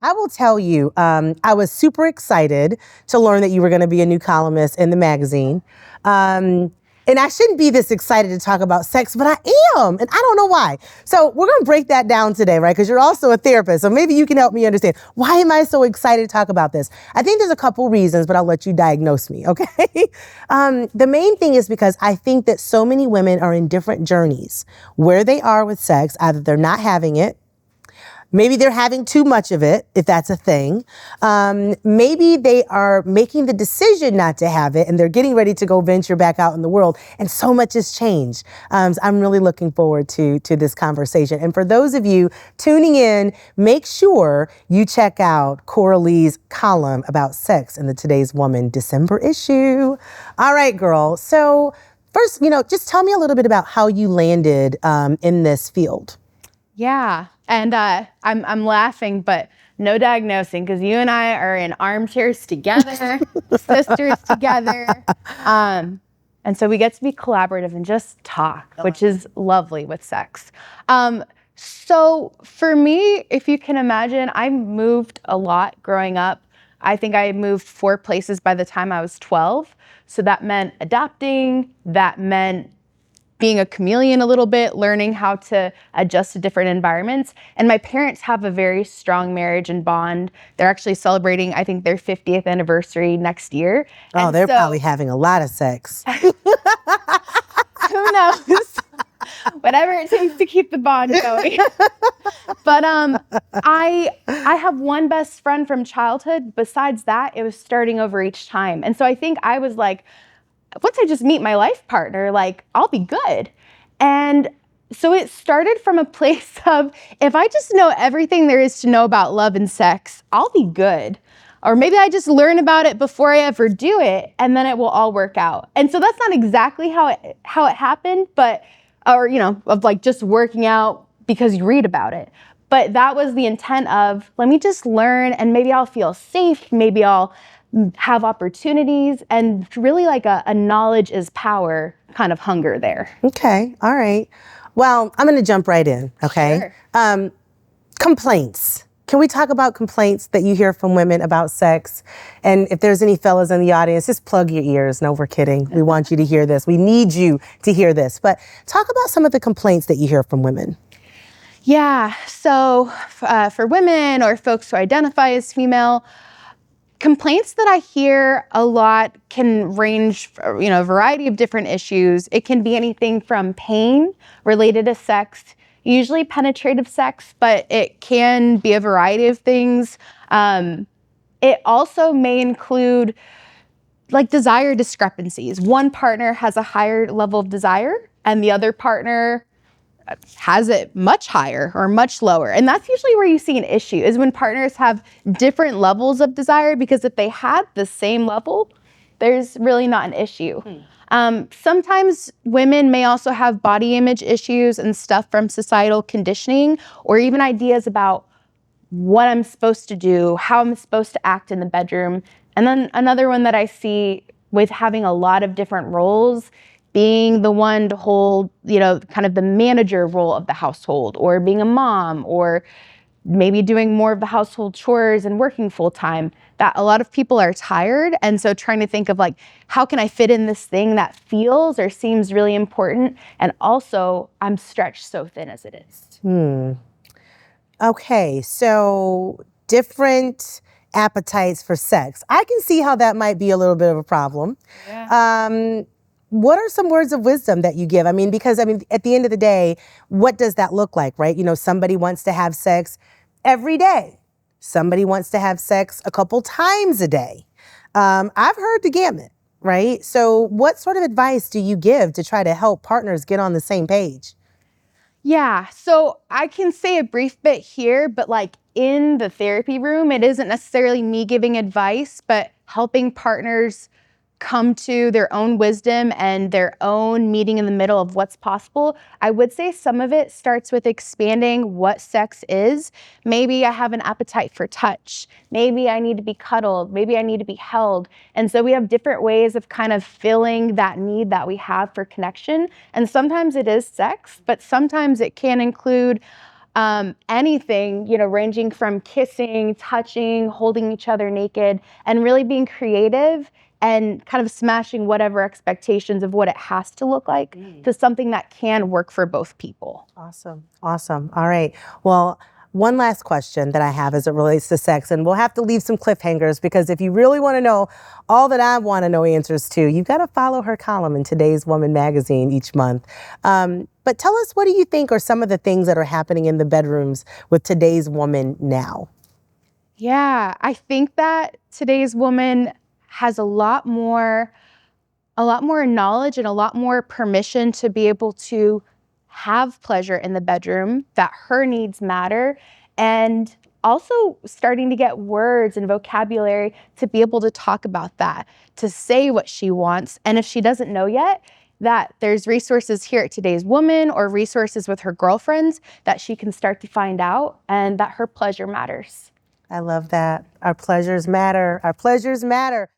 I will tell you, I was super excited to learn that you were going to be a new columnist in the magazine. And I shouldn't be this excited to talk about sex, but I am, and I don't know why. So we're going to break that down today, right? Because you're also a therapist, so maybe you can help me understand. Why am I so excited to talk about this? I think there's a couple reasons, but I'll let you diagnose me, okay? The main thing is because I think that so many women are in different journeys where they are with sex. Either they're not having it, maybe they're having too much of it, if that's a thing. Maybe they are making the decision not to have it and they're getting ready to go venture back out in the world. And so much has changed. So I'm really looking forward to this conversation. And for those of you tuning in, make sure you check out Coralie's column about sex in the Today's Woman December issue. All right, girl. So first, just tell me a little bit about how you landed in this field. Yeah. And I'm laughing, but no diagnosing, because you and I are in armchairs together, sisters together. And so we get to be collaborative and just talk, which is lovely with sex. So for me, if you can imagine, I moved a lot growing up. I think I moved 4 places by the time I was 12. So that meant adapting, that meant being a chameleon a little bit, learning how to adjust to different environments. And my parents have a very strong marriage and bond. They're actually celebrating, I think, their 50th anniversary next year. Oh, they're probably having a lot of sex. Who knows? Whatever it takes to keep the bond going. But I have one best friend from childhood. Besides that, it was starting over each time. And so I think I was like, once I just meet my life partner, like, I'll be good. And so it started from a place of, if I just know everything there is to know about love and sex, I'll be good. Or maybe I just learn about it before I ever do it, and then it will all work out. And so that's not exactly how it happened, but, of like just working out because you read about it. But that was the intent of, let me just learn, and maybe I'll feel safe, maybe I'll have opportunities, and really like a knowledge is power kind of hunger there. Okay. All right. Well, I'm going to jump right in. Okay. Sure. Complaints. Can we talk about complaints that you hear from women about sex? And if there's any fellas in the audience, just plug your ears. No, we're kidding. We want you to hear this. We need you to hear this. But talk about some of the complaints that you hear from women. Yeah. So for women or folks who identify as female, complaints that I hear a lot can range, a variety of different issues. It can be anything from pain related to sex, usually penetrative sex, but it can be a variety of things. It also may include like desire discrepancies. One partner has a higher level of desire and the other partner has it much higher or much lower. And that's usually where you see an issue, is when partners have different levels of desire, because if they had the same level, there's really not an issue. Sometimes women may also have body image issues and stuff from societal conditioning, or even ideas about what I'm supposed to do, how I'm supposed to act in the bedroom. And then another one that I see with having a lot of different roles, being the one to hold, kind of the manager role of the household, or being a mom, or maybe doing more of the household chores and working full time, that a lot of people are tired. And so trying to think of like, how can I fit in this thing that feels or seems really important? And also I'm stretched so thin as it is. Okay. So different appetites for sex. I can see how that might be a little bit of a problem. Yeah. What are some words of wisdom that you give? Because at the end of the day, what does that look like, right? Somebody wants to have sex every day. Somebody wants to have sex a couple times a day. I've heard the gamut, right? So what sort of advice do you give to try to help partners get on the same page? Yeah, so I can say a brief bit here, but like in the therapy room, it isn't necessarily me giving advice, but helping partners come to their own wisdom and their own meeting in the middle of what's possible. I would say some of it starts with expanding what sex is. Maybe I have an appetite for touch. Maybe I need to be cuddled. Maybe I need to be held. And so we have different ways of kind of filling that need that we have for connection. And sometimes it is sex, but sometimes it can include anything, ranging from kissing, touching, holding each other naked, and really being creative and kind of smashing whatever expectations of what it has to look like to something that can work for both people. Awesome. Awesome. All right. Well, one last question that I have as it relates to sex, and we'll have to leave some cliffhangers because if you really want to know all that I want to know answers to, you've got to follow her column in Today's Woman magazine each month. But tell us, what do you think are some of the things that are happening in the bedrooms with Today's Woman now? Yeah, I think that Today's Woman has a lot more knowledge and a lot more permission to be able to have pleasure in the bedroom, that her needs matter, and also starting to get words and vocabulary to be able to talk about that, to say what she wants. And if she doesn't know yet, that there's resources here at Today's Woman or resources with her girlfriends that she can start to find out, and that her pleasure matters. I love that. Our pleasures matter. Our pleasures matter.